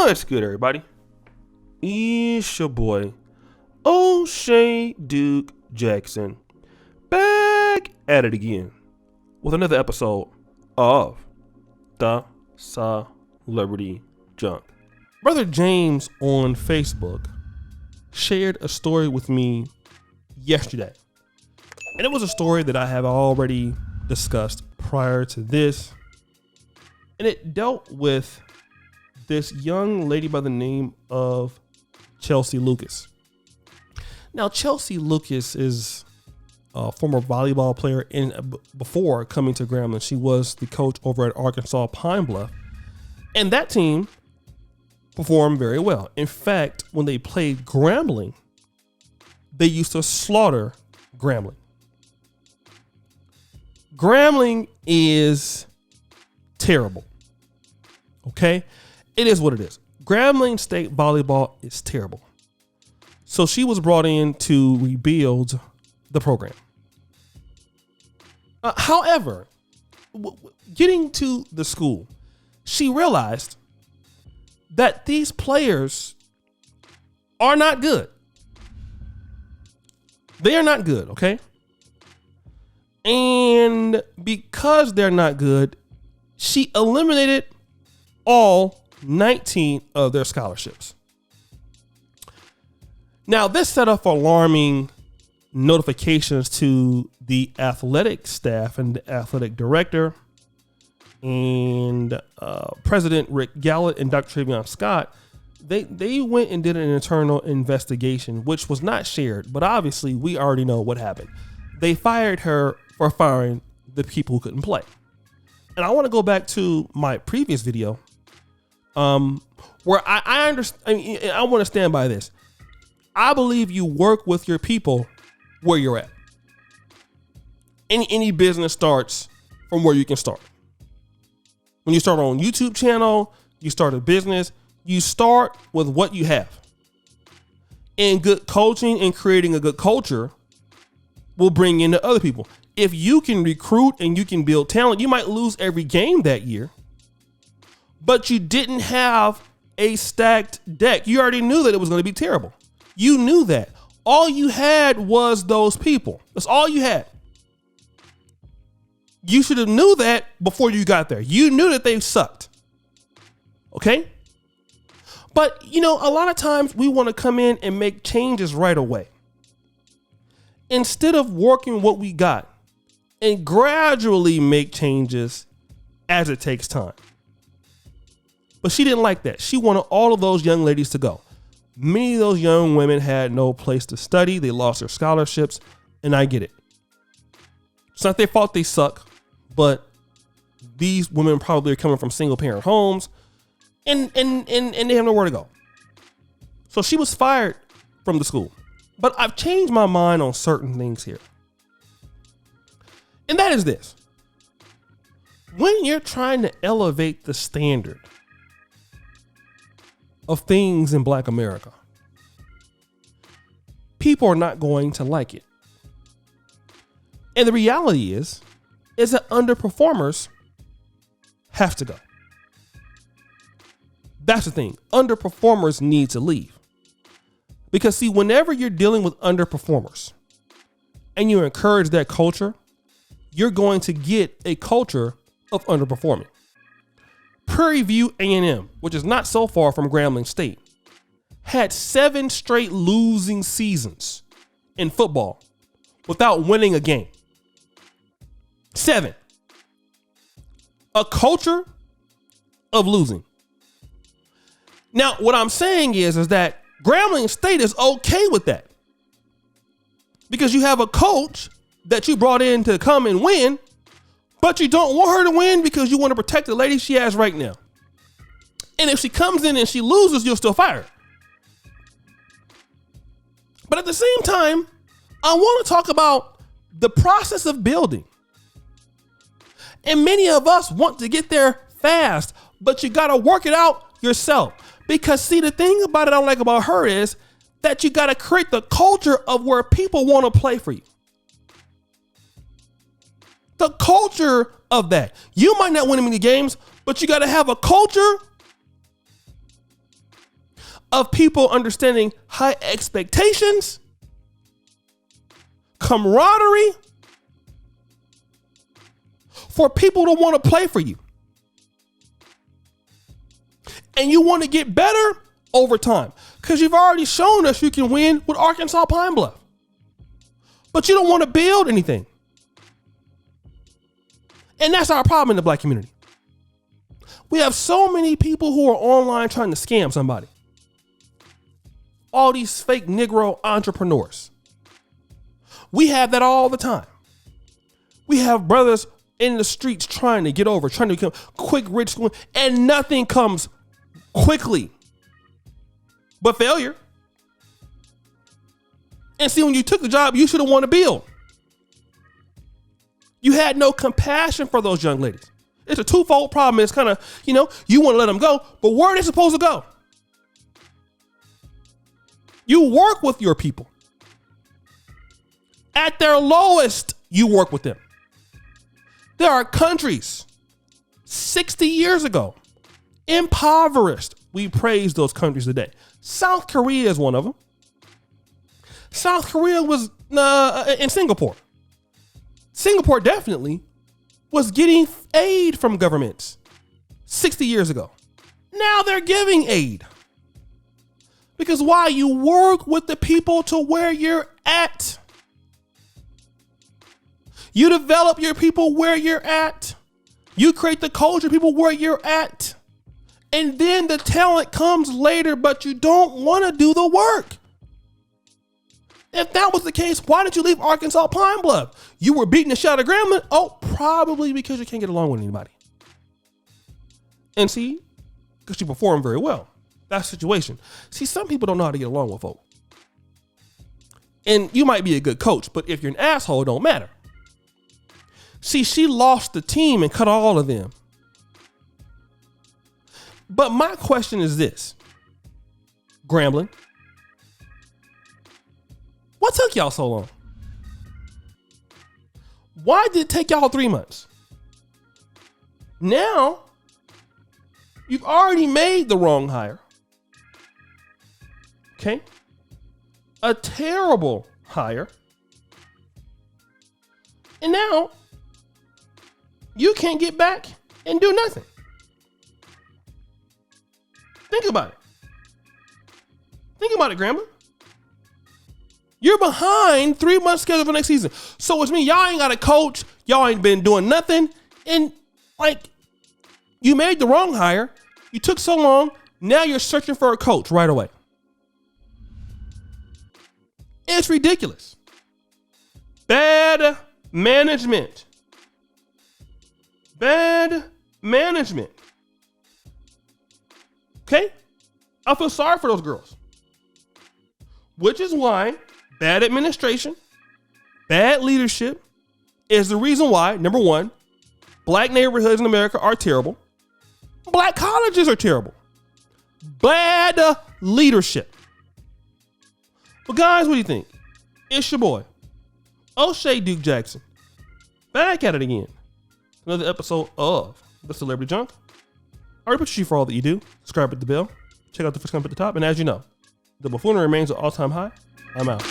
What's good, everybody? It's your boy, O'Shea Duke Jackson, back at it again with another episode of The Celebrity Junk. Brother James on Facebook shared a story with me yesterday. And it was a story that I have already discussed prior to this. And it dealt with this young lady by the name of Chelsey Lucas. Now, Chelsey Lucas is a former volleyball player, and before coming to Grambling, she was the coach over at Arkansas Pine Bluff. And that team performed very well. In fact, when they played Grambling, they used to slaughter Grambling. Grambling is terrible. Okay? It is what it is. Grambling State volleyball is terrible. So she was brought in to rebuild the program. However, getting to the school, she realized that these players are not good. They are not good, okay? And because they're not good, she eliminated all 19 of their scholarships. Now, this set off alarming notifications to the athletic staff and the athletic director and President Rick Gallant and Dr. Travion Scott. They went and did an internal investigation, which was not shared, but obviously we already know what happened. They fired her for firing the people who couldn't play. And I want to go back to my previous video, where I understand. I mean, I want to stand by this. I believe you work with your people where you're at. Any business starts from where you can start. When you start on YouTube channel, you start a business, you start with what you have. And good coaching and creating a good culture will bring in the other people. If you can recruit and you can build talent, you might lose every game that year, but you didn't have a stacked deck. You already knew that it was going to be terrible. You knew that. All you had was those people. That's all you had. You should have knew that before you got there. You knew that they sucked. Okay? But, a lot of times we want to come in and make changes right away, instead of working what we got and gradually make changes as it takes time. But she didn't like that. She wanted all of those young ladies to go. Many of those young women had no place to study. They lost their scholarships, and I get it. It's not their fault they suck, but these women probably are coming from single parent homes, and they have nowhere to go. So she was fired from the school. But I've changed my mind on certain things here. And that is this. When you're trying to elevate the standard of things in Black America, people are not going to like it. And the reality is that underperformers have to go. That's the thing. Underperformers need to leave. Because see, whenever you're dealing with underperformers and you encourage that culture, you're going to get a culture of underperforming. Prairie View A&M, which is not so far from Grambling State, had 7 straight losing seasons in football without winning a game. 7. A culture of losing. Now, what I'm saying is that Grambling State is okay with that, because you have a coach that you brought in to come and win, but you don't want her to win because you want to protect the lady she has right now. And if she comes in and she loses, you'll still fire her. But at the same time, I want to talk about the process of building. And many of us want to get there fast, but you got to work it out yourself. Because see, the thing about it I like about her is that you got to create the culture of where people want to play for you. The culture of that. You might not win many games, but you got to have a culture of people understanding high expectations, camaraderie, for people to want to play for you. And you want to get better over time because you've already shown us you can win with Arkansas Pine Bluff. But you don't want to build anything. And that's our problem in the black community. We have so many people who are online trying to scam somebody. All these fake Negro entrepreneurs. We have that all the time. We have brothers in the streets trying to get over, trying to become quick, rich, and nothing comes quickly but failure. And see, when you took the job, you should have wanted to build. You had no compassion for those young ladies. It's a twofold problem. It's kind of, you want to let them go, but where are they supposed to go? You work with your people. At their lowest, you work with them. There are countries 60 years ago, impoverished. We praise those countries today. South Korea is one of them. South Korea was in Singapore. Singapore definitely was getting aid from governments 60 years ago. Now they're giving aid. Because why? You work with the people to where you're at. You develop your people where you're at. You create the culture people where you're at. And then the talent comes later, but you don't want to do the work. If that was the case, why did you leave Arkansas Pine Bluff? You were beating the shit out of Grambling? Oh, probably because you can't get along with anybody. And see, because you perform very well. That's the situation. See, some people don't know how to get along with folk. And you might be a good coach, but if you're an asshole, it don't matter. See, she lost the team and cut all of them. But my question is this. Grambling, what took y'all so long? Why did it take y'all 3 months? Now, you've already made the wrong hire. Okay? A terrible hire. And now, you can't get back and do nothing. Think about it. Think about it, Grambling. You're behind 3 months schedule for next season. So which means y'all ain't got a coach. Y'all ain't been doing nothing. And you made the wrong hire. You took so long. Now you're searching for a coach right away. It's ridiculous. Bad management. Bad management. Okay? I feel sorry for those girls. Which is why bad administration, bad leadership is the reason why, number one, black neighborhoods in America are terrible. Black colleges are terrible. Bad leadership. But guys, what do you think? It's your boy, O'Shea Duke Jackson, back at it again. Another episode of The Celebrity Junk. I appreciate you for all that you do. Subscribe with the bell. Check out the first comment at the top. And as you know, the buffoonery remains an all-time high. I'm out.